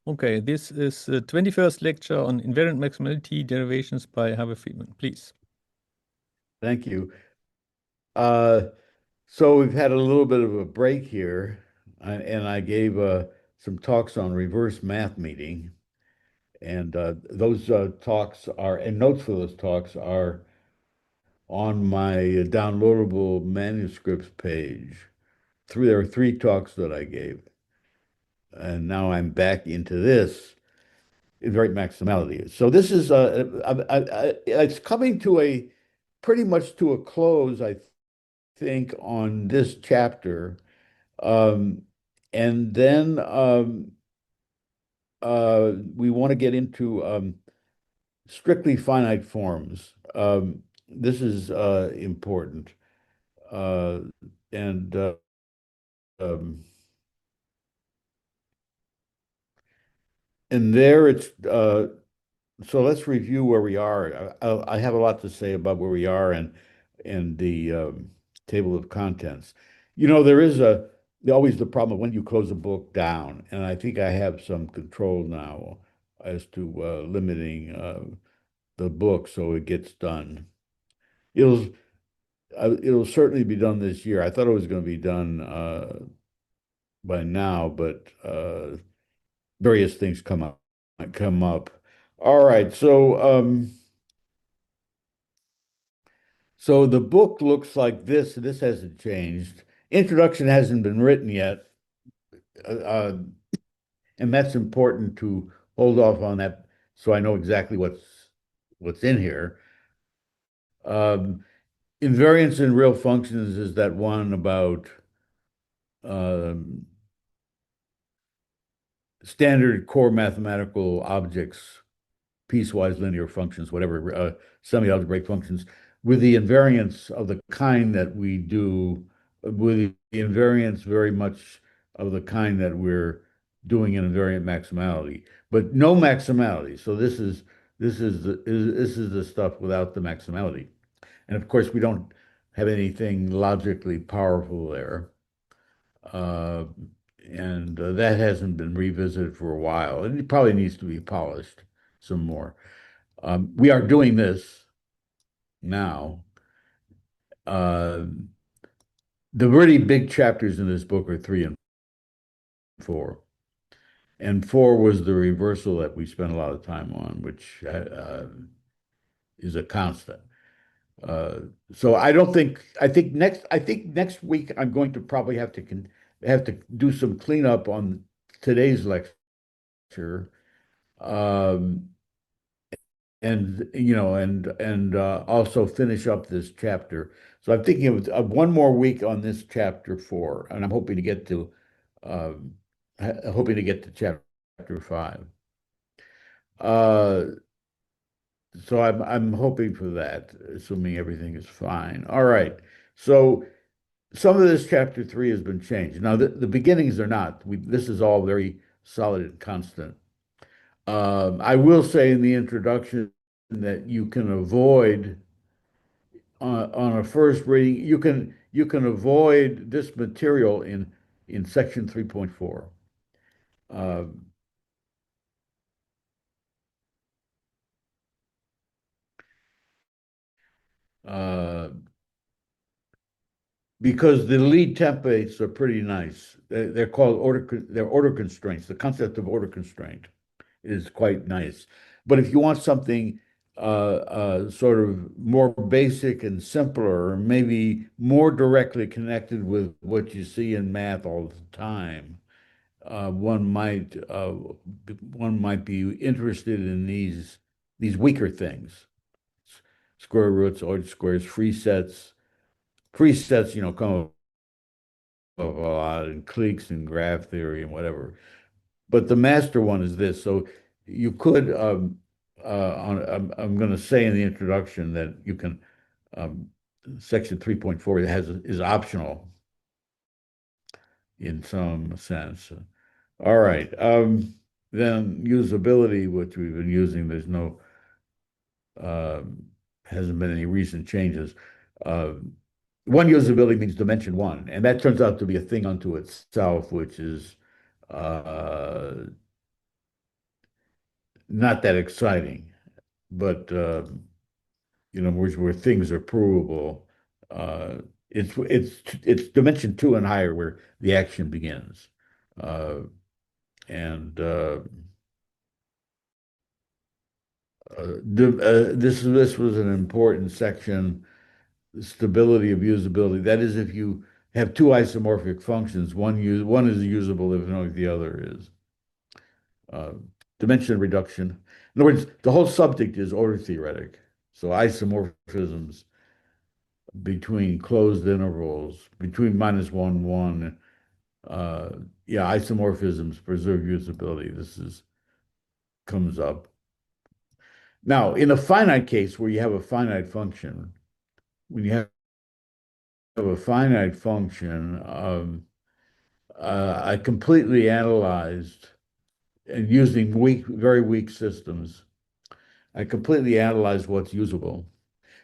Okay, this is the 21st lecture on invariant maximality derivations by Harvey Friedman. Please. Thank you. Uh, so we've had a little bit of a break here, and I gave some talks on reverse math meeting, and those talks are, and notes for those talks are on my downloadable manuscripts page. There are three talks that I gave, and now I'm back into this invariant maximality. So this is it's coming to a pretty much to a close, I think, on this chapter. Um, and then we want to get into strictly finite forms. This is important. Uh, and um, and there it's so let's review where we are. I have a lot to say about where we are and the table of contents. There is always the problem of when you close a book down, and I think I have some control now as to limiting the book so it gets done. It'll it'll certainly be done this year. I thought it was going to be done by now, but various things come up. All right, so the book looks like this. This hasn't changed. Introduction hasn't been written yet, uh, and that's important to hold off on that so I know exactly what's in here. Um, Invariance in real functions is that one about um, standard core mathematical objects, piecewise linear functions, whatever, semi-algebraic functions, with the invariance of the kind that we do, with the invariance very much of the kind that we're doing in invariant maximality, but no maximality. So this is the stuff without the maximality, and of course we don't have anything logically powerful there. Uh, and that hasn't been revisited for a while, and it probably needs to be polished some more. We are doing this now. Uh, the really big chapters in this book are 3 and 4. And 4 was the reversal that we spent a lot of time on, which is a constant. Uh, so I think next week I'm going to probably have to do some cleanup on today's lecture. Um, and also finish up this chapter. So I'm thinking of one more week on this chapter 4, and I'm um, hoping to get to chapter 5. Uh, so I'm hoping for that, assuming everything is fine. All right. So some of this chapter 3 has been changed. Now the beginnings are not. This is all very solid and constant. I will say in the introduction that you can avoid on a first reading, you can avoid this material in section 3.4. Uh, uh, because the lead templates are pretty nice. They're called they're order constraints. The concept of order constraint is quite nice. But if you want something sort of more basic and simpler, or maybe more directly connected with what you see in math all the time, uh, one might uh, one might be interested in these weaker things: square roots, ordered squares, free sets. Free sets, come up a lot in cliques and graph theory and whatever. But the master one is this. So you could, I'm going to say in the introduction that you can, um, section 3.4 is optional in some sense. All right. Then usability, which we've been using, um, hasn't been any recent changes. Uh, One usability means dimension one, and that turns out to be a thing unto itself, which is uh, not that exciting, but where things are provable. Uh, it's dimension two and higher where the action begins, uh, and this was an important section. Stability of usability. That is, if you have two isomorphic functions, one is usable if only the other is. Uh, Dimension reduction. In other words, the whole subject is order theoretic. So isomorphisms between closed intervals, between -1, 1. Uh, yeah, isomorphisms preserve usability. This is comes up. Now, in a finite case where you have a finite function, when you have a finite function, I completely analyzed, and using very weak systems, I completely analyzed what's usable.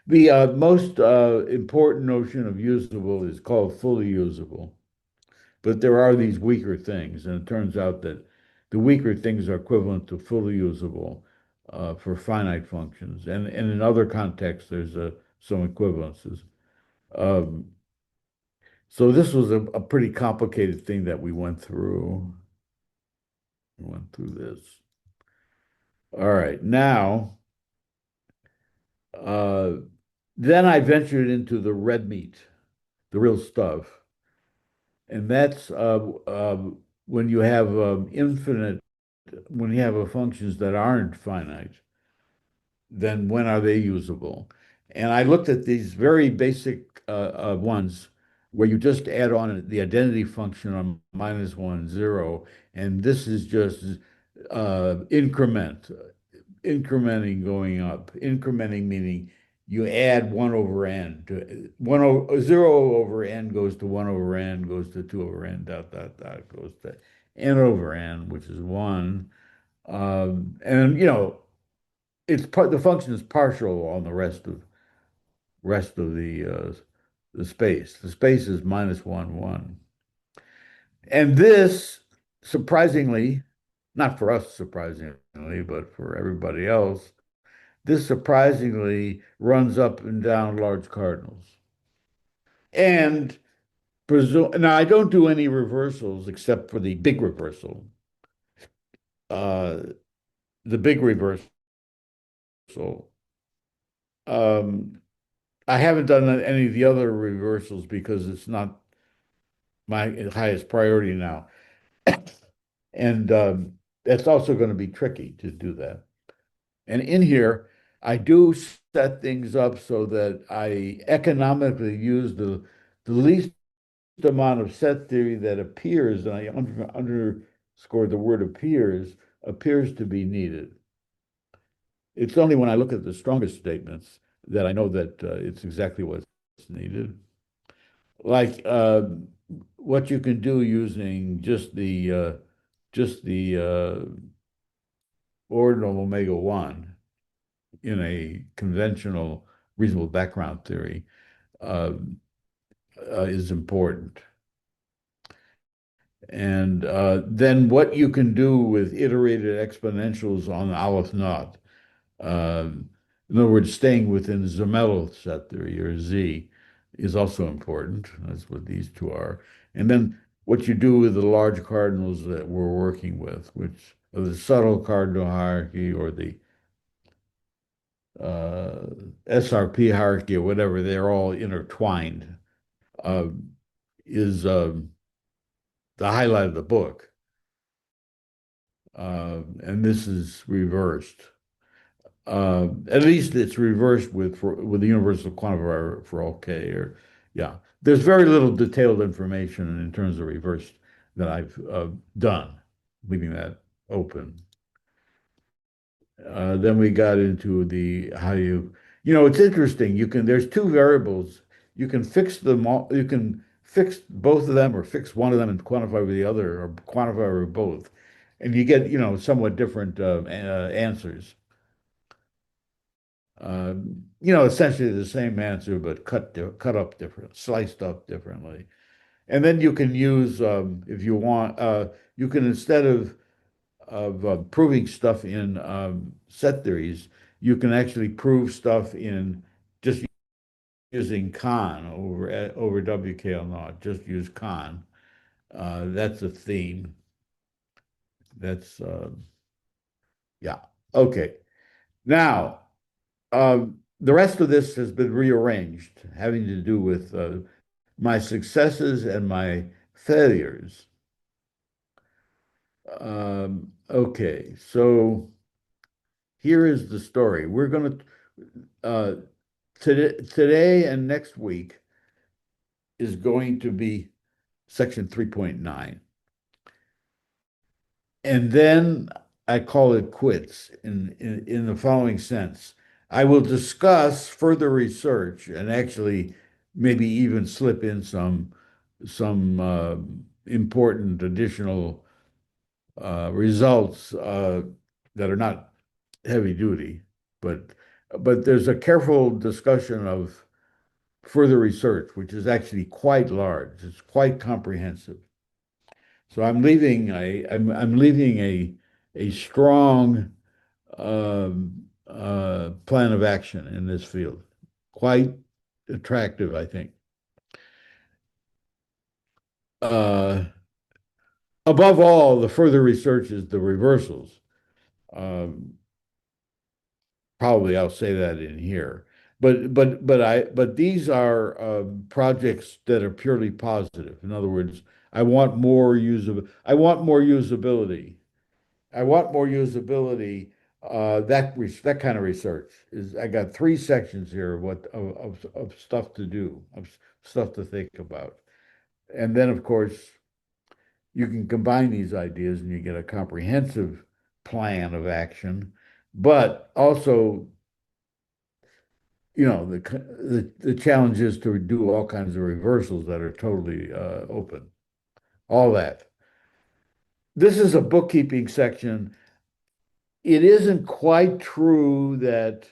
The most important notion of usable is called fully usable. But there are these weaker things, and it turns out that the weaker things are equivalent to fully usable for finite functions. And in other contexts, there's some equivalences. Um, so this was a pretty complicated thing that we went through. We went through this. All right, now, uh, then I ventured into the red meat, the real stuff. And that's when you have when you have functions that aren't finite, then when are they usable? And I looked at these very basic ones where you just add on the identity function on -1, 0, and this is just incrementing going up. Incrementing meaning you add 1 over n to 0 over n goes to 1 over n goes to 2 over n dot dot dot goes to n over n, which is 1. And the function is partial on the rest of the space. The space is -1, 1. And this, surprisingly, not for us surprisingly, but for everybody else, this surprisingly runs up and down large cardinals. And now I don't do any reversals except for the big reversal. Uh, the big reversal. Um, I haven't done any of the other reversals because it's not my highest priority now. And that's also going to be tricky to do that. And in here, I do set things up so that I economically use the least amount of set theory that appears, and I underscore the word appears to be needed. It's only when I look at the strongest statements that I know that it's exactly what's needed. Like what you can do using just the ordinal omega 1 in a conventional reasonable background theory uh, is important. And then what you can do with iterated exponentials on Aleph naught. In other words, staying within Zermelo set theory, or Z, is also important. That's what these two are. And then what you do with the large cardinals that we're working with, which are the subtle cardinal hierarchy or the uh, SRP hierarchy or whatever, they're all intertwined, uh, is the highlight of the book. And this is reversed. At least it's reversed with the universal quantifier for all k. Or yeah, there's very little detailed information in terms of reversed that I've done, leaving that open. Then we got into the how it's interesting. There's two variables. You can fix them all. You can fix both of them or fix one of them and quantify with the other or quantify with both. And you get, somewhat different answers. Essentially the same answer, but cut up different, sliced up differently. And then you can use, if you want, you can instead of proving stuff in set theories, you can actually prove stuff in just using con over WKL naught. Just use con. That's a theme. That's yeah. Okay. Now, the rest of this has been rearranged, having to do with my successes and my failures. Okay, so here is the story. We're going to today and next week is going to be section 3.9. And then I call it quits in the following sense. I will discuss further research and actually maybe even slip in some important additional results that are not heavy duty, but there's a careful discussion of further research, which is actually quite large. It's quite comprehensive. So I'm leaving a strong plan of action in this field. Quite attractive, I think. Uh, Above all, the further research is the reversals. Um, Probably I'll say that in here. But these are projects that are purely positive. In other words, I want more usability. I want more usability. That kind of research is. I got three sections here of of stuff to do, of stuff to think about, and then of course you can combine these ideas and you get a comprehensive plan of action. But also, the challenge is to do all kinds of reversals that are totally open. All that. This is a bookkeeping section. It isn't quite true that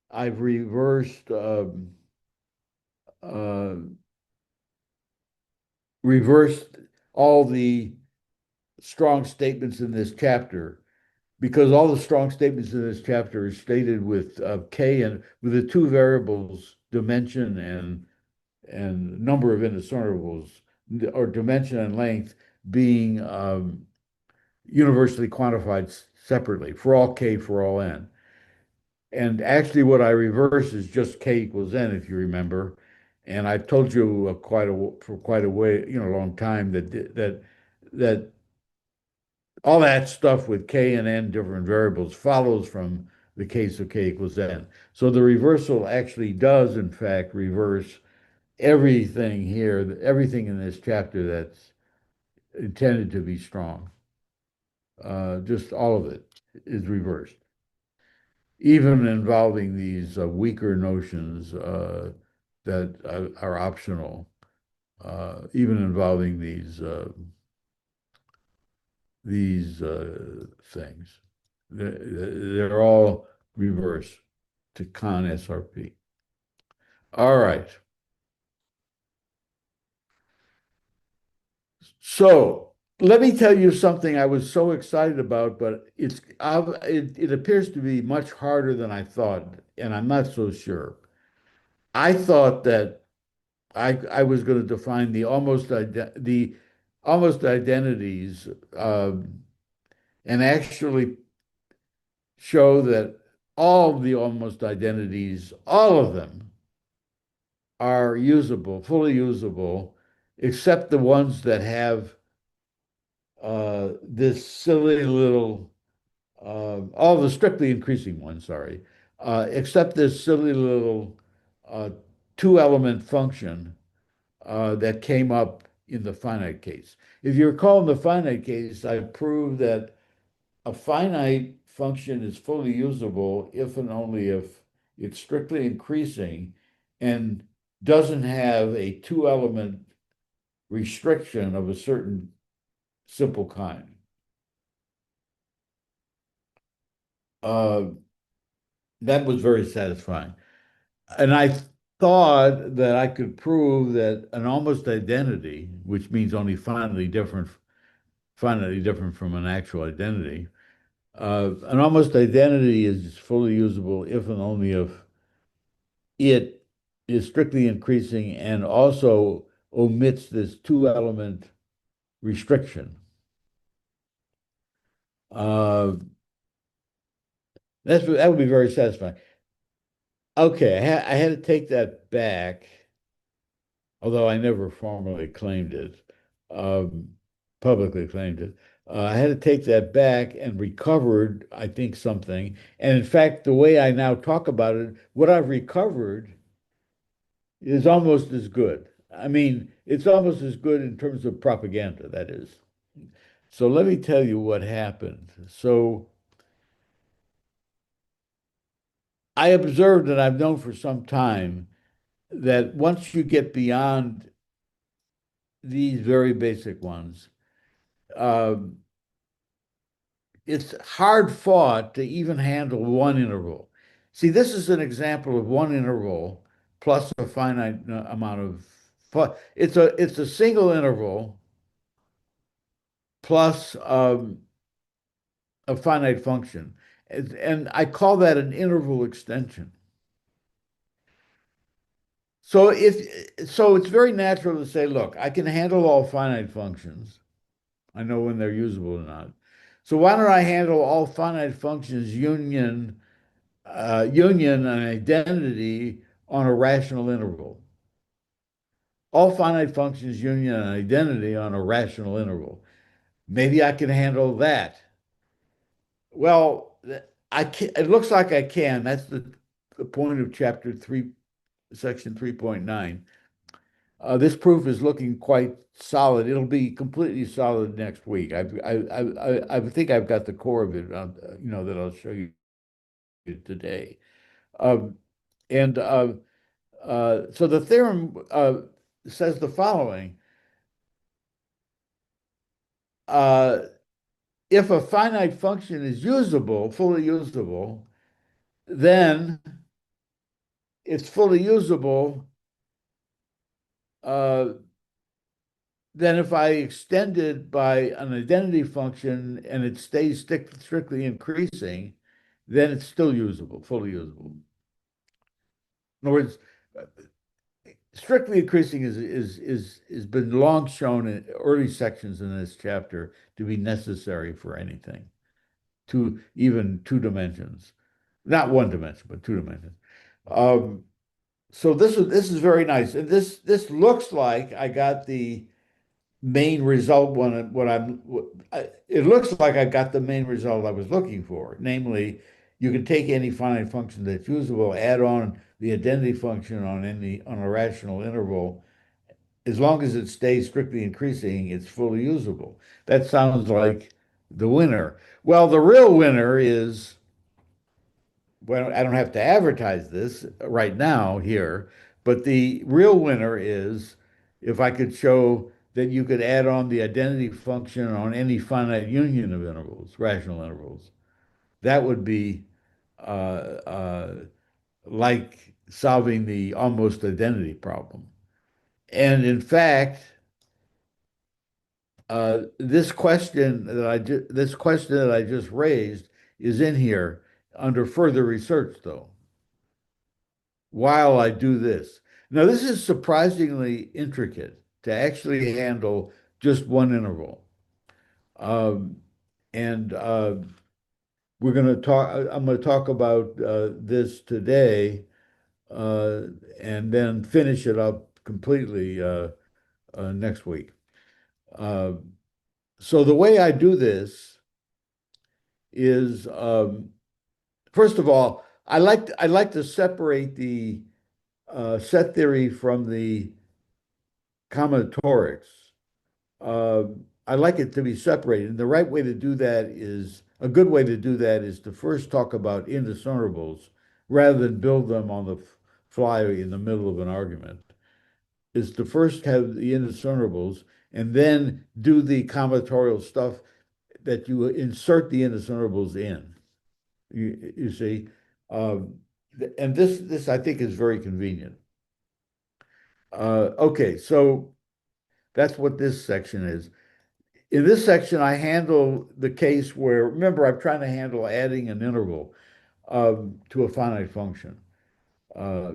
I've uh, reversed all the strong statements in this chapter because all the strong statements in this chapter are stated with k and with the two variables dimension and number of indiscernibles or dimension and length being universally quantified separately for all k for all n. And actually, what I reverse is just k equals n, if you remember. And I've told you for quite a way, a long time that all that stuff with k and n different variables follows from the case of k equals n. So the reversal actually does, in fact, reverse everything here, everything in this chapter that's intended to be strong. Just all of it is reversed, even involving these weaker notions that are optional, even involving these things. They're all reversed to con SRP. All right. So let me tell you something I was so excited about, but it appears to be much harder than I thought, and I'm not so sure. I thought that I was going to define the almost identities and actually show that all the almost identities, all of them, are usable, fully usable, except the ones that have this silly little, all the strictly increasing ones, sorry, except this silly little uh, two-element function that came up in the finite case. If you recall in the finite case, I proved that a finite function is fully usable if and only if it's strictly increasing and doesn't have a two-element restriction of a certain simple kind. Uh, that was very satisfying. And I thought that I could prove that an almost identity, which means only finally different, finitely different from an actual identity. An almost identity is fully usable if and only if it is strictly increasing and also omits this two-element restriction. Uh, that would be very satisfying. Okay, I had to take that back, although I never formally claimed it, um, publicly claimed it. I had to take that back and recovered, I think, something. And in fact, the way I now talk about it, what I've recovered is almost as good. I mean, it's almost as good in terms of propaganda, that is. So let me tell you what happened. So I observed, and I've known for some time, that once you get beyond these very basic ones, um, it's hard fought to even handle one interval. See, this is an example of one interval plus a finite amount of. It's a single interval plus a finite function, and I call that an interval extension. So it's very natural to say, look, I can handle all finite functions. I know when they're usable or not. So why don't I handle all finite functions union an identity on a rational interval? All finite functions union an identity on a rational interval. Maybe I can handle that. Well, I can, it looks like I can. That's the point of chapter 3, section 3.9. This proof is looking quite solid. It'll be completely solid next week. I think I've got the core of it, that I'll show you today. Um, and So the theorem says the following. Uh, if a finite function is usable, fully usable, then it's fully usable. Uh, then if I extend it by an identity function and it stays strictly increasing, then it's still usable, fully usable. In other words, strictly increasing is been long shown in early sections in this chapter to be necessary for anything, to even two dimensions, not one dimension, but two dimensions. Um, so this is very nice, and this looks like I got the main result when it looks like I got the main result I was looking for, namely, you can take any finite function that's usable, add on the identity function on a rational interval. As long as it stays strictly increasing, it's fully usable. That sounds like the winner. Well, the real winner is, well, I don't have to advertise this right now here, but the real winner is if I could show that you could add on the identity function on any finite union of intervals, rational intervals. That would be uh, uh, like solving the almost identity problem. And in fact, this question that I just raised is in here under further research, though, while I do this. Now, this is surprisingly intricate to actually handle just one interval. Um, and we're going to talk, I'm going to talk about this today uh, and then finish it up completely next week. Uh, so the way I do this is, first of all, I like to separate the set theory from the combinatorics. Uh, I like it to be separated. And the right way to do that is a good way to do that is to first talk about indiscernibles rather than build them on the fly in the middle of an argument. Is to first have the indiscernibles and then do the combinatorial stuff that you insert the indiscernibles in. You see, um, and this I think is very convenient. Okay, so that's what this section is. in this section, I handle the case where, remember, I'm trying to handle adding an interval to a finite function. Uh,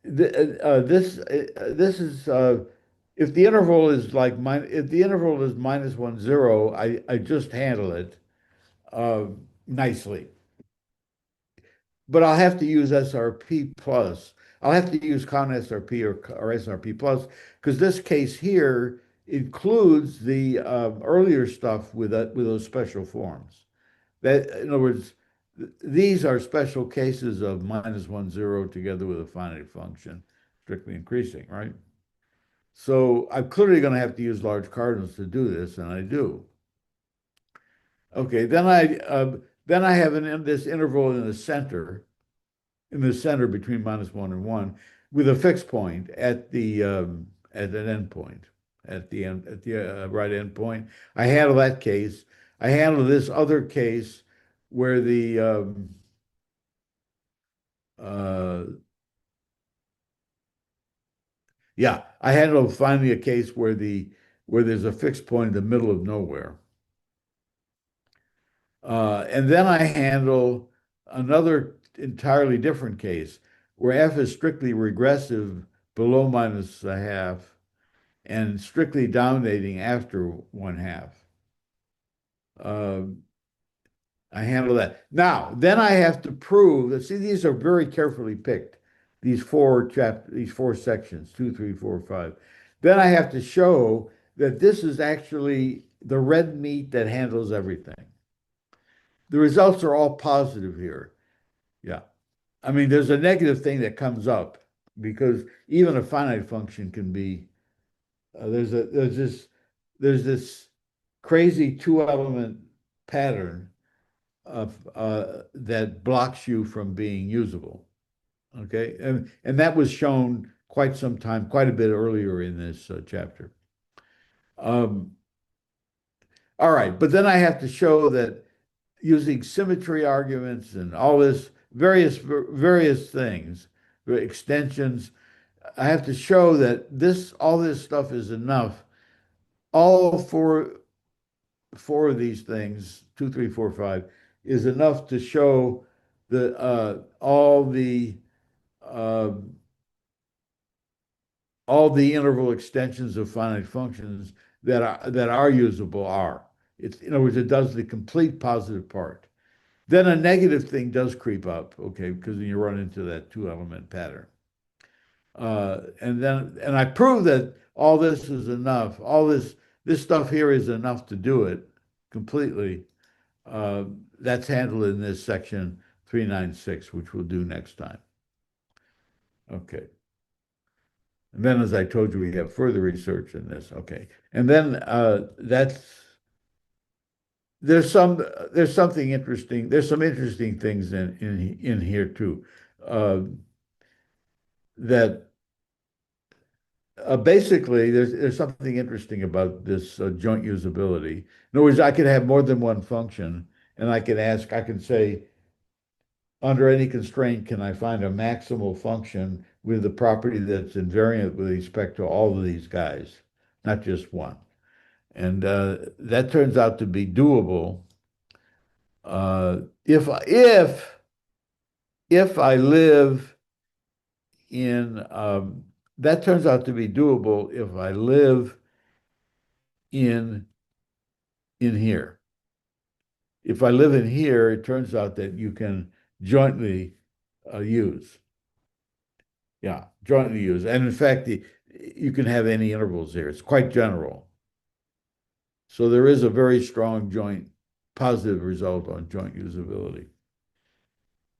this is if the interval is if the interval is -1, 0, I just handle it uh, nicely. But I'll have to use SRP plus. I'll have to use con SRP or SRP plus because this case here includes the earlier stuff with those special forms. That, in other words, these are special cases of -1, 0 together with a finite function, strictly increasing, right? So I'm clearly going to have to use large cardinals to do this, and I do. Okay, then I have this interval in the center between -1 and 1, with a fixed point at an end point, at the right end point. I handle that case. I handle this other case where the uh, yeah, I handle finally a case where there's a fixed point in the middle of nowhere. And then I handle another entirely different case where f is strictly regressive below -0.5 and strictly dominating after 1/2. Uh, I handle that. Now, then I have to prove that, see, these are very carefully picked, these four sections, 2, 3, 4, 5. Then I have to show that this is actually the red meat that handles everything. The results are all positive here. Yeah. I mean, there's a negative thing that comes up because even a finite function can be there's this crazy two-element pattern of that blocks you from being usable. Okay, and that was shown quite a bit earlier in this chapter. Um, all right, but then I have to show that using symmetry arguments and all this various things, extensions. I have to show that all this stuff is enough. All four of these things, 2, 3, 4, 5, is enough to show the uh, all the interval extensions of finite functions that are usable are. It's, in other words, it does the complete positive part. Then a negative thing does creep up, okay, because you run into that two-element pattern. And I prove that all this is enough. This stuff here is enough to do it completely. That's handled in this section 396, which we'll do next time. Okay. And then, as I told you, we have further research in this. Okay. And then there's something interesting. There's some interesting things in here too. Uh, that Basically, there's something interesting about this joint usability. In other words, I could have more than one function, and I can say, under any constraint, can I find a maximal function with the property that's invariant with respect to all of these guys, not just one? And that turns out to be doable uh, if if I live in that turns out to be doable if I live in here. If I live in here, it turns out that you can jointly use. Yeah, jointly use. And in fact, you can have any intervals here. It's quite general. So there is a very strong joint positive result on joint usability.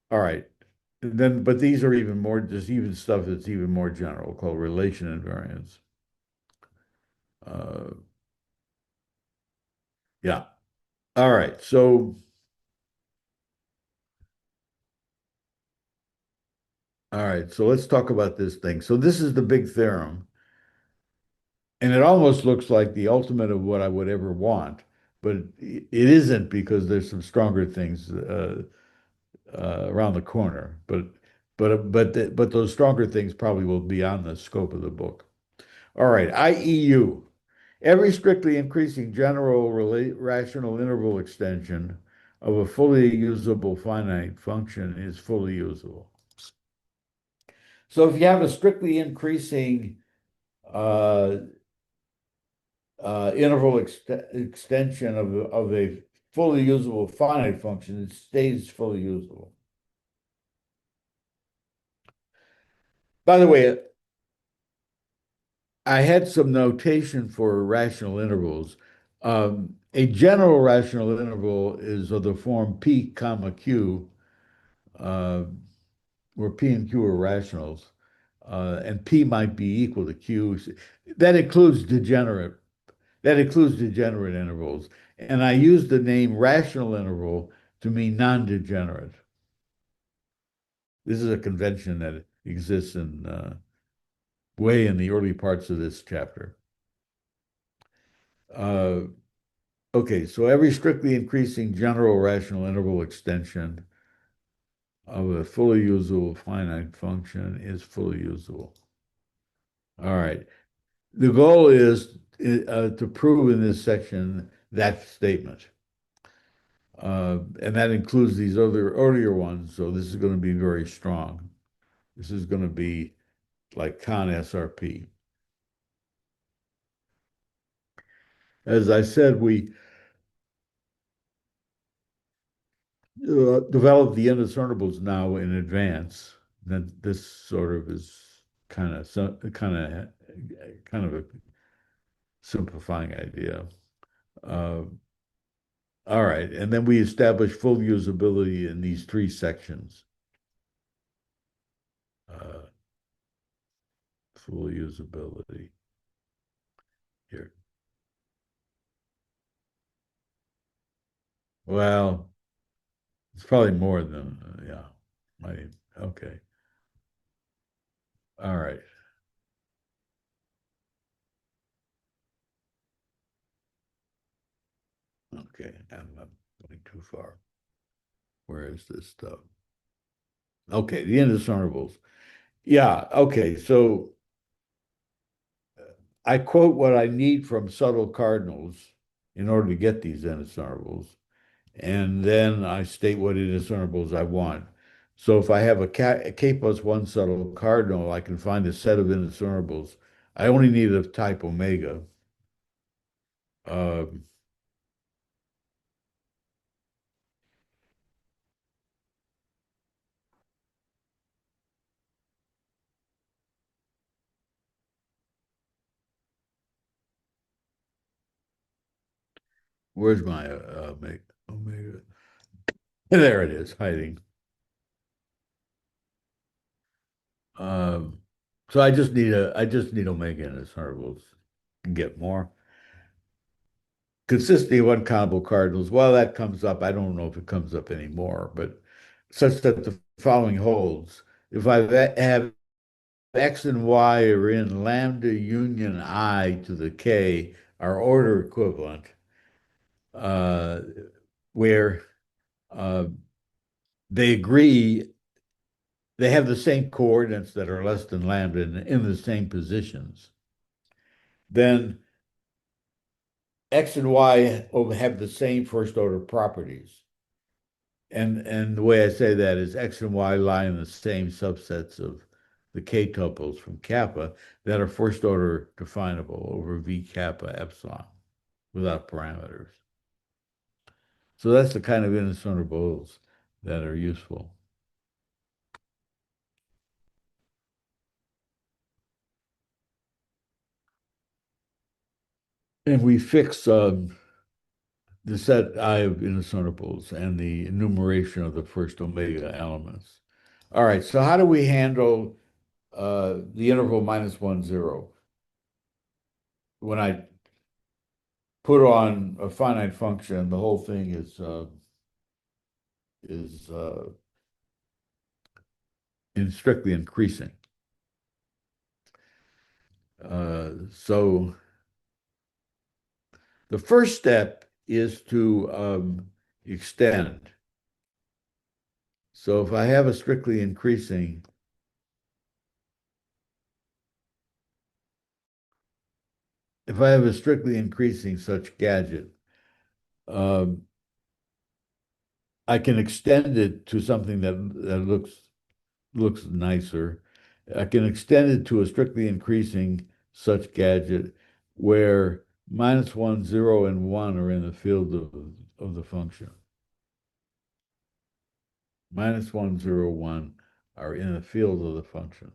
All right. And then, but these are even more, just even stuff that's even more general, called relation invariance. Uh, yeah. All right. So let's talk about this thing. So this is the big theorem, and it almost looks like the ultimate of what I would ever want, but it isn't because there's some stronger things around the corner. But those stronger things probably will be on the scope of the book. All right, IEU. Every strictly increasing general rational interval extension of a fully usable finite function is fully usable. So if you have a strictly increasing uh, interval extension of a fully usable finite function, it stays fully usable. By the way, I had some notation for rational intervals. A general rational interval is of the form P comma Q, uh, where P and Q are rationals, and P might be equal to Q. That includes degenerate. That includes degenerate intervals. And I use the name rational interval to mean non-degenerate. This is a convention that exists in way in the early parts of this chapter. Uh, okay, so every strictly increasing general rational interval extension of a fully usable finite function is fully usable. All right. The goal is to prove in this section that statement. And that includes these other earlier ones. So this is going to be very strong. This is going to be like con SRP. As I said, we developed the indiscernibles now in advance. Then this sort of is kind of a simplifying idea. Uh, all right, and then we establish full usability in these three sections. Uh, full usability here. Well, it's probably more than, yeah. Okay. All right. Okay. I'm going too far. Where is this stuff? Okay. The indiscernibles. Yeah. Okay. So I quote what I need from subtle cardinals in order to get these indiscernibles. And then I state what indiscernibles I want. So if I have a K plus one subtle cardinal, I can find a set of indiscernibles. I only need a type omega. Um, where's my omega? There it is, hiding. Um, so I just need omega indiscernibles. Can get more. Consistently uncountable cardinals. Well, that comes up. I don't know if it comes up anymore, but such that the following holds. If I have X and Y are in lambda union I to the K are order equivalent, uh, where uh, they agree, they have the same coordinates that are less than lambda in the same positions, then X and Y have the same first order properties. And the way I say that is X and Y lie in the same subsets of the K tuples from kappa that are first order definable over V kappa epsilon without parameters. So that's the kind of indiscernibles that are useful. And we fix the set I of indiscernibles and the enumeration of the first omega elements. All right, so how do we handle the interval -1, 0? When I put on a finite function, the whole thing is in strictly increasing. So the first step is to extend. So if I have a strictly increasing, if I have a strictly increasing such gadget, um, I can extend it to something that looks nicer. I can extend it to a strictly increasing such gadget where -1, 0, and 1 are in the field of the function. -1, 0, 1 are in the field of the function.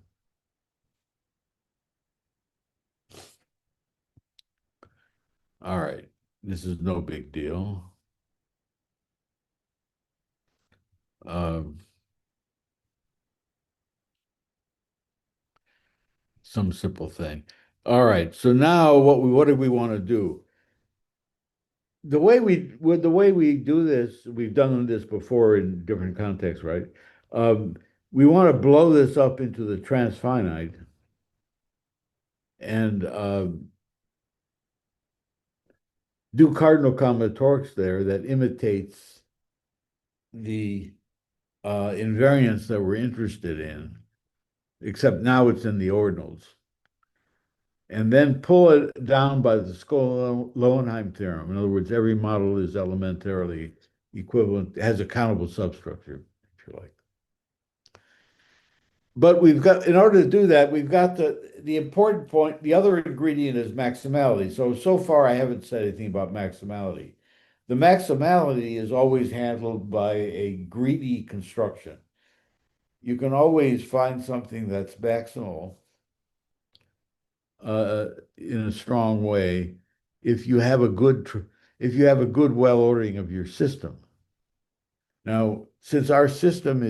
All right, this is no big deal. Um, some simple thing. All right, so now what do we want to do? The way we do this, we've done this before in different contexts, right? Um, we want to blow this up into the transfinite and do cardinal combinatorics there that imitates the invariance that we're interested in, except now it's in the ordinals. And then pull it down by the Skoll-Lowenheim theorem. In other words, every model is elementarily equivalent, has a countable substructure, if you like. But we've got, in order to do that, we've got the important point. The other ingredient is maximality. So far, I haven't said anything about maximality. The maximality is always handled by a greedy construction. You can always find something that's maximal in a strong way if you have a good well ordering of your system. Now, since our system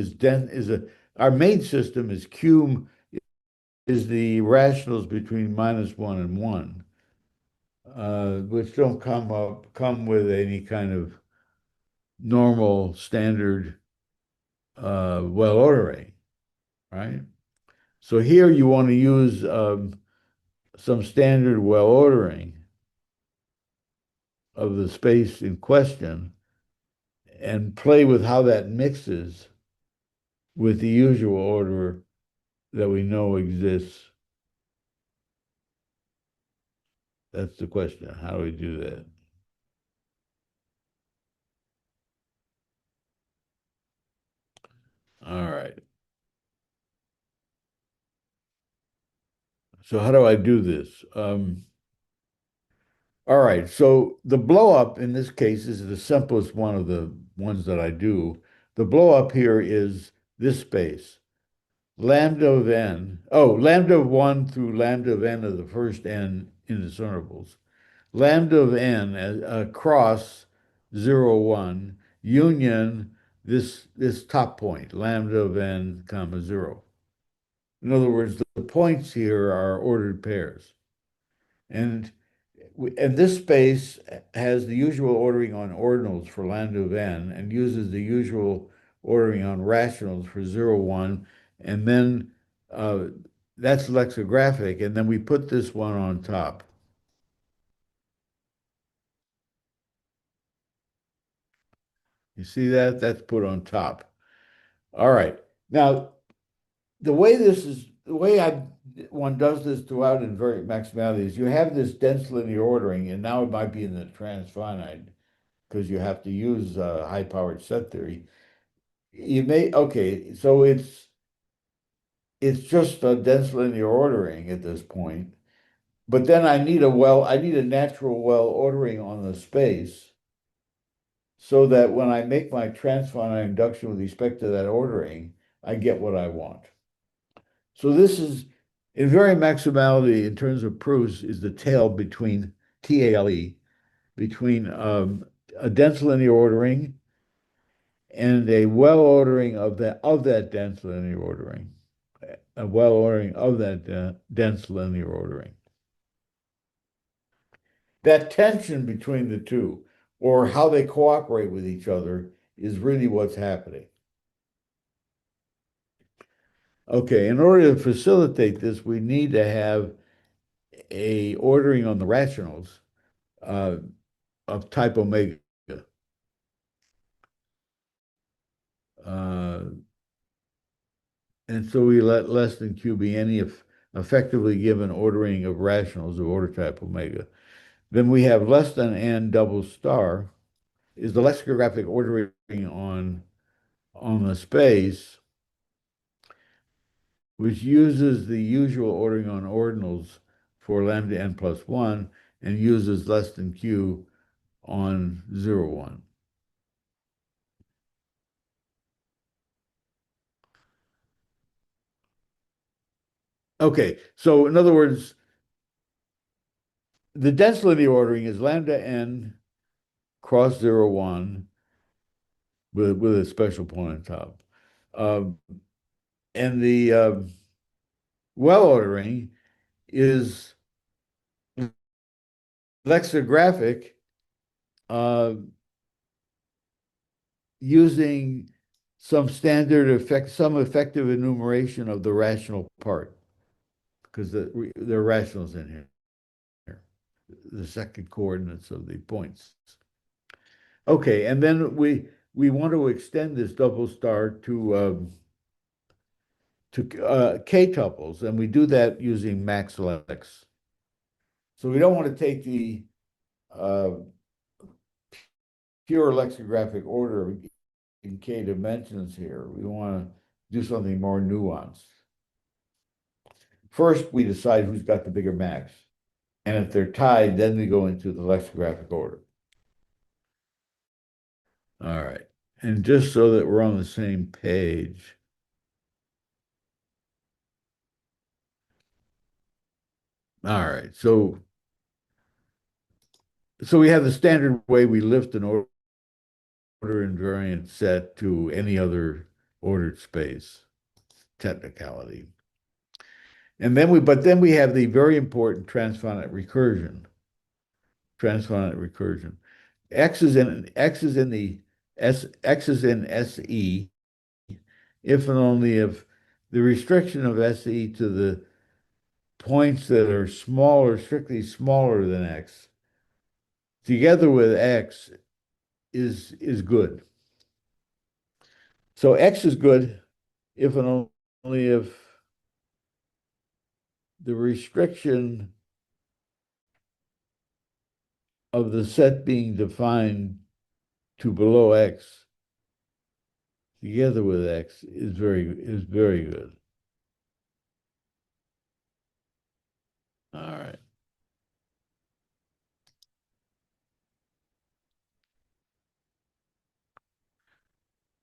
our main system is Q is the rationals between -1 and 1, which don't come with any kind of normal standard well ordering, right? So here you want to use some standard well ordering of the space in question and play with how that mixes with the usual order that we know exists. That's the question. How do we do that? All right. So how do I do this? All right. So the blow up in this case is the simplest one of the ones that I do. The blow up here is this space, lambda of n. Oh, lambda of 1 through lambda of n of the first n indiscernibles. Lambda of n across 0, 1, union this top point, lambda of n comma 0. In other words, the points here are ordered pairs. And this space has the usual ordering on ordinals for lambda of n and uses the usual ordering on rationals for 0, 1. And then uh, that's lexicographic. And then we put this one on top. You see that? That's put on top. All right. Now, the way one does this throughout invariant maximality is you have this dense linear ordering, and now it might be in the transfinite because you have to use high-powered set theory. Okay, so it's just a dense linear ordering at this point, but then I need a natural well ordering on the space so that when I make my transfinite induction with respect to that ordering, I get what I want. So this is invariant maximality in terms of proofs is the tail between TALE, between a dense linear ordering and a well ordering of that dense linear ordering, a well ordering of that dense linear ordering. That tension between the two, or how they cooperate with each other, is really what's happening. Okay, in order to facilitate this, we need to have a ordering on the rationals uh, of type omega. Uh, and so we let less than Q be any effectively given ordering of rationals of order type omega. Then we have less than n double star is the lexicographic ordering on the space, which uses the usual ordering on ordinals for lambda n plus 1 and uses less than q on 0, 1. Okay, so in other words, the dense linear ordering is lambda n cross 0, 1 with a special point on top. Um, and the well ordering is lexicographic uh, using some standard effect, some effective enumeration of the rational part, because there are rationals in here, the second coordinates of the points. Okay, and then we want to extend this double star to k-tuples, and we do that using max lex. So we don't want to take the uh, pure lexicographic order in k dimensions here. We want to do something more nuanced. First, we decide who's got the bigger max. And if they're tied, then we go into the lexicographic order. All right. And just so that we're on the same page, all right. So we have the standard way we lift an order invariant set to any other ordered space, technicality. And then we have the very important transfinite recursion. Transfinite recursion. X is in the X is in SE if and only if the restriction of SE to the points that are smaller, strictly smaller than X, together with X is good. So X is good if and only if the restriction of the set being defined to below X together with X is very good. All right.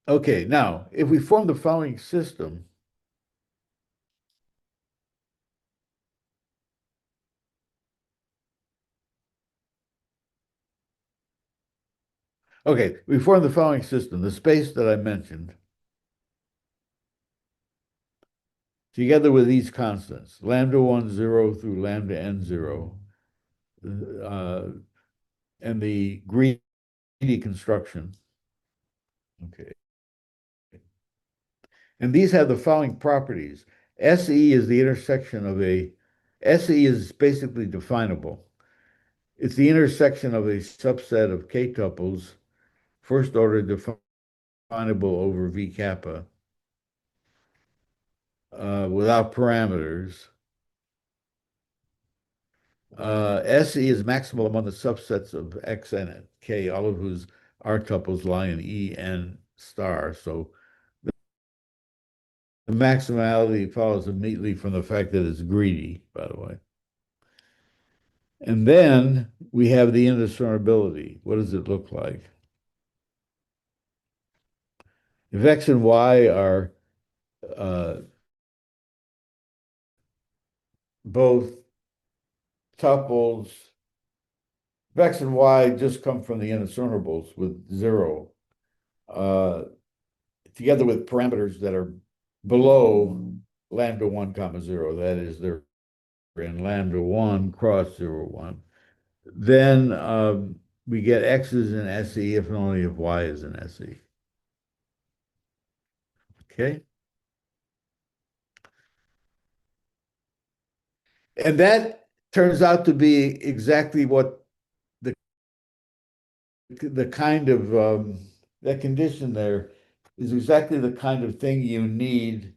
Okay, now if we form the following system, okay, we form the following system, the space that I mentioned, together with these constants, lambda 1, 0 through lambda n 0, and the greedy construction. Okay. And these have the following properties. SE is the intersection of SE is basically definable. It's the intersection of a subset of k-tuples, first order definable over V kappa, without parameters. SE is maximal among the subsets of X and K, all of whose R tuples lie in E n star. So the maximality follows immediately from the fact that it's greedy, by the way. And then we have the indiscernibility. What does it look like? If X and Y are both tuples, if X and Y just come from the indiscernibles with 0, together with parameters that are below lambda 1 comma 0, that is, they're in lambda 1 cross 0, 1, then we get X's in SE if and only if Y is in SE. Okay. And that turns out to be exactly what the kind of that condition there is exactly the kind of thing you need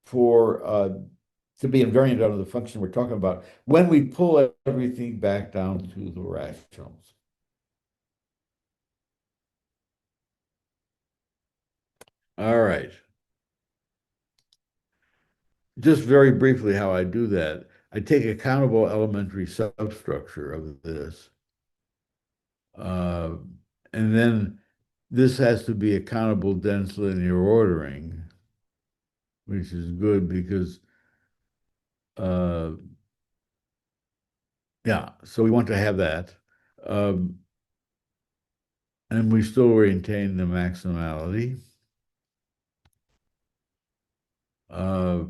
for to be invariant out of the function we're talking about when we pull everything back down to the rationals. All right. Just very briefly how I do that. I take a countable elementary substructure of this. Uh, and then this has to be a countable dense linear ordering, which is good because uh, yeah, so we want to have that. Um, and we still retain the maximality. Uh,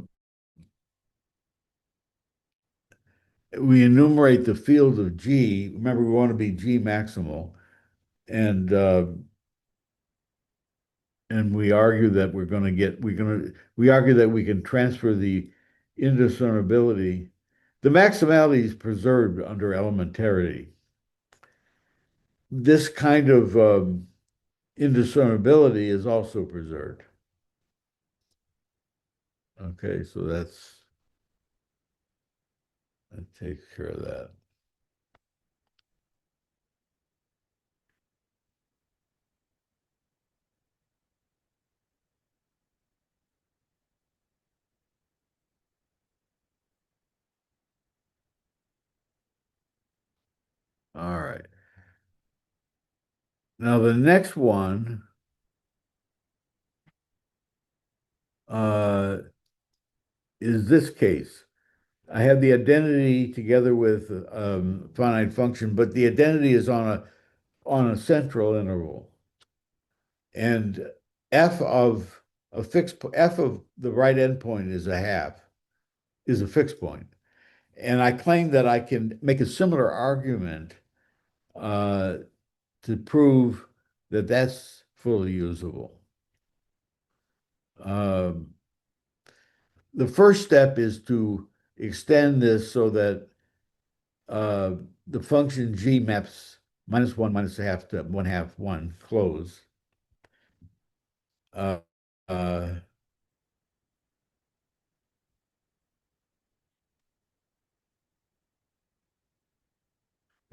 we enumerate the field of G. Remember, we want to be G maximal, and we argue that we argue that we can transfer the indiscernibility. The maximality is preserved under elementarity. This kind of indiscernibility is also preserved. Okay, so that takes care of that. All right. Now the next one uh, is this case. I have the identity together with finite function, but the identity is on a central interval. And f of f of the right endpoint is a half, is a fixed point. And I claim that I can make a similar argument uh, to prove that that's fully usable. Um, the first step is to extend this so that uh, the function g maps -1 minus a half to 1/2 1 close. Uh, uh,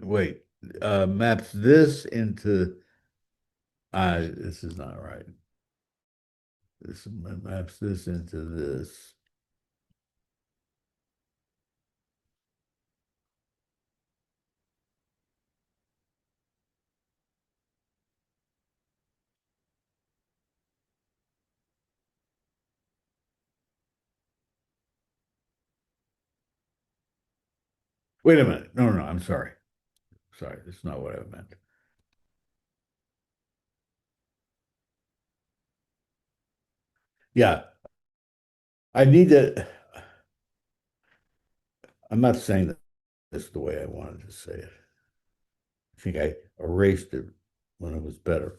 wait, maps this into this is not right. This maps this into this. Wait a minute. No, no, I'm sorry. Sorry, that's not what I meant. Yeah, I need to. I'm not saying that this the way I wanted to say it. I think I erased it when it was better.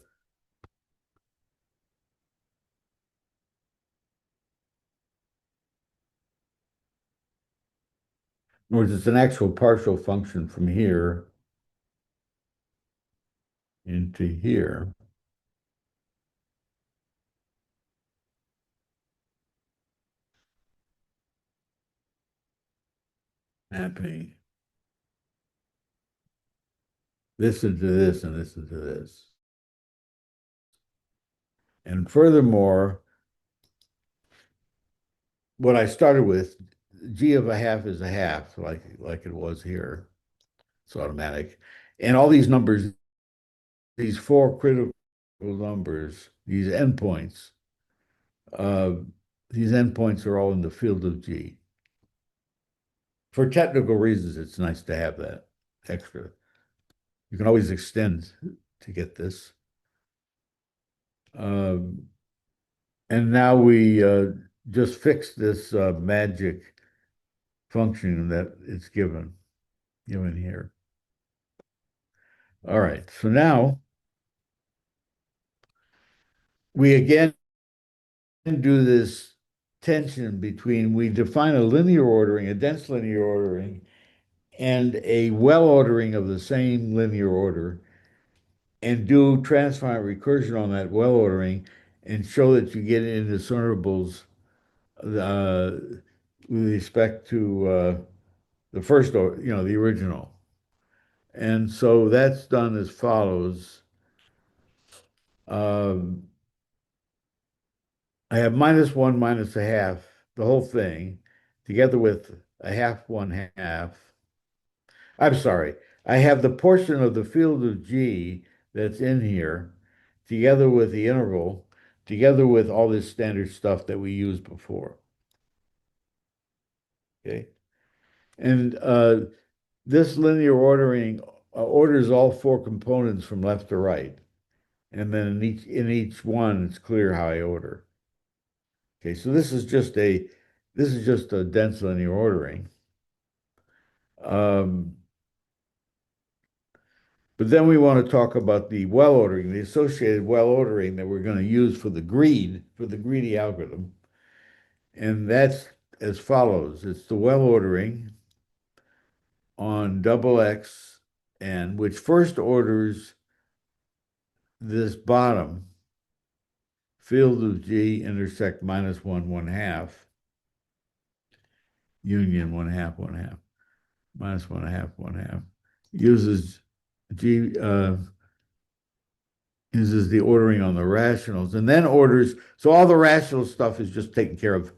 In other words, it's an actual partial function from here into here. Mapping this into this and this into this. And furthermore, what I started with, g of a half is a half, like it was here. It's automatic. And all these numbers, these four critical numbers, uh, these endpoints are all in the field of G. For technical reasons, it's nice to have that extra. You can always extend to get this. Um, and now we just fix this magic function that it's given here. All right, so now we again do this tension between, we define a linear ordering, a dense linear ordering, and a well ordering of the same linear order, and do transfinite recursion on that well ordering and show that you get indiscernibles uh, with respect to the first, or the original. And so that's done as follows. Um, I have -1 minus a half, the whole thing, together with a half, 1/2. I'm sorry. I have the portion of the field of G that's in here, together with the interval, together with all this standard stuff that we used before. Okay. And this linear ordering orders all four components from left to right. And then in each one, it's clear how I order. Okay, so this is just a dense linear ordering. Um, but then we want to talk about the well ordering, the associated well ordering that we're going to use for the greedy algorithm. And that's as follows. It's the well ordering on double X n, which first orders this bottom field of G intersect -1, 1/2, union 1/2, 1/2, -1/2, 1/2, uses G uses the ordering on the rationals, and then orders, so all the rational stuff is just taken care of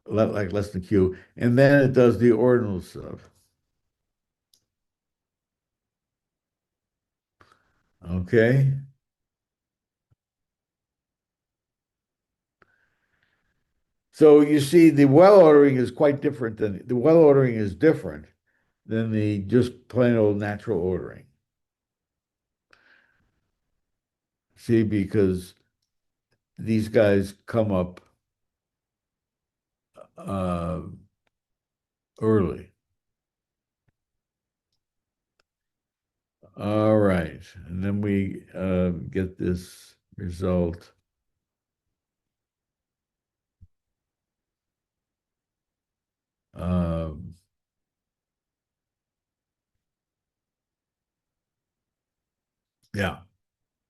like less than Q, and then it does the ordinal stuff. Okay. So you see the well ordering is quite different than the well ordering is different than the just plain old natural ordering. See, because these guys come up uh, early. All right. And then we get this result. Um, yeah.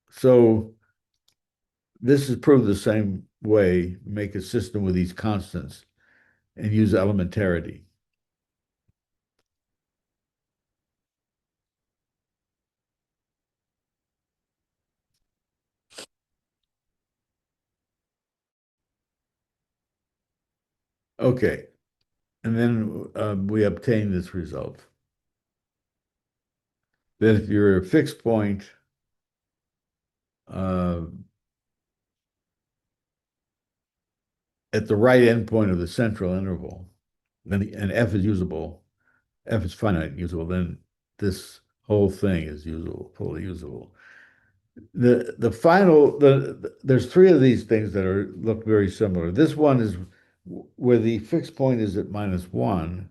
So this is proved the same way, make a system with these constants and use elementarity. Okay. And then we obtain this result. That if you're a fixed point, uh, at the right endpoint of the central interval, then and f is usable, f is finite and usable, then this whole thing is usable, fully usable. There's three of these things that look very similar. This one is where the fixed point is at -1.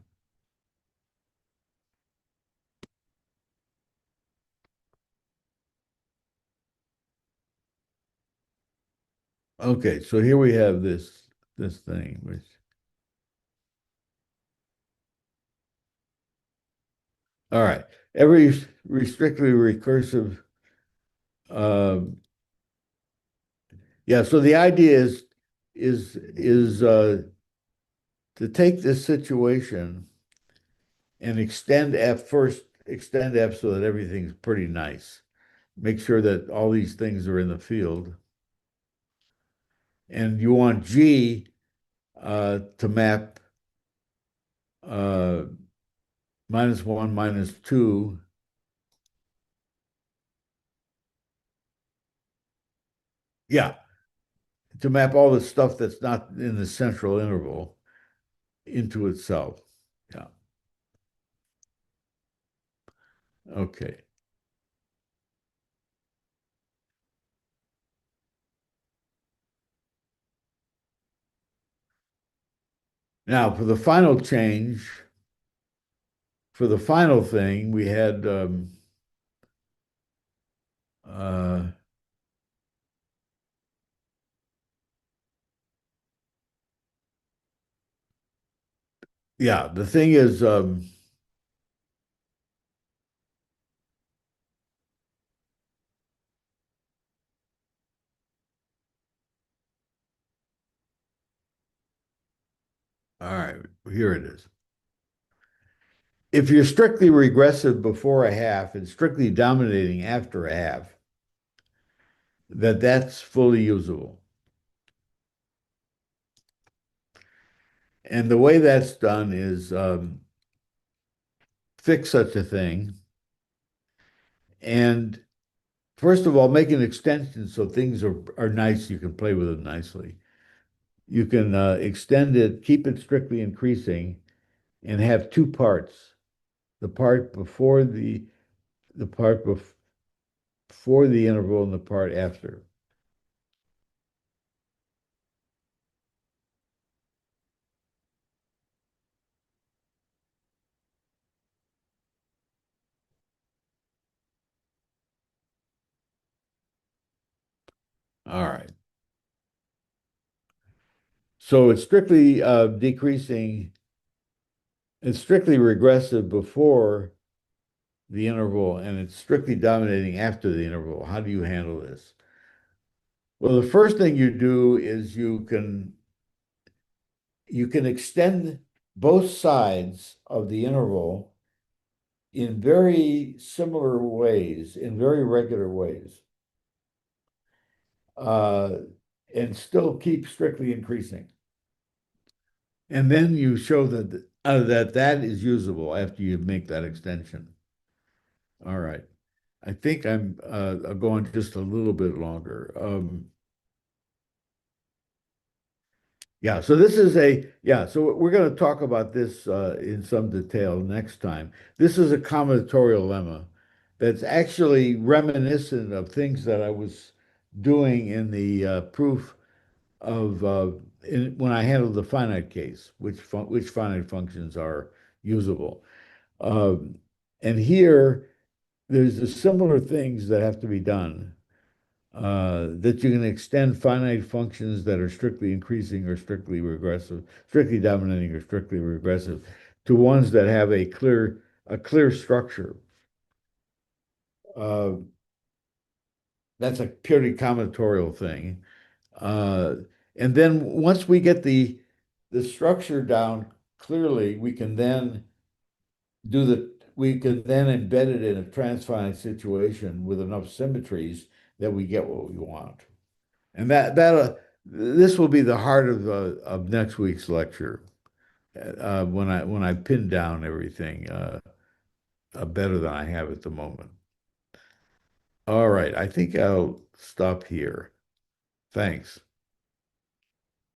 Okay, so here we have this thing, which all right. Every restrictly recursive yeah, so the idea is to take this situation and extend F first, extend F so that everything's pretty nice. Make sure that all these things are in the field. And you want G to map uh, -1, -2. Yeah, to map all the stuff that's not in the central interval into itself. Yeah. Okay. Now, for the final change, for the final thing, we had uh, yeah, the thing is, All right, here it is. If you're strictly regressive before a half and strictly dominating after a half, that's fully usable. And the way that's done is fix such a thing. And first of all, make an extension so things are nice. You can play with them nicely. You can extend it, keep it strictly increasing, and have two parts. The part before the part before the interval and the part after. All right. So it's strictly decreasing, it's strictly regressive before the interval, and it's strictly dominating after the interval. How do you handle this? Well, the first thing you do is you can extend both sides of the interval in very similar ways, in very regular ways, uh, and still keep strictly increasing. And then you show that is usable after you make that extension. All right. I think I'm going just a little bit longer. Yeah, so so we're going to talk about this in some detail next time. This is a combinatorial lemma that's actually reminiscent of things that I was doing in the proof of when I handled the finite case, which finite functions are usable. Um, and here, there's the similar things that have to be done that you can extend finite functions that are strictly increasing or strictly regressive, strictly dominating or strictly regressive, to ones that have a clear structure. Uh, that's a purely combinatorial thing. Uh, and then once we get the structure down clearly, we can then embed it in a transfinite situation with enough symmetries that we get what we want. And this will be the heart of next week's lecture when I pin down everything better than I have at the moment. All right, I think I'll stop here. Thanks.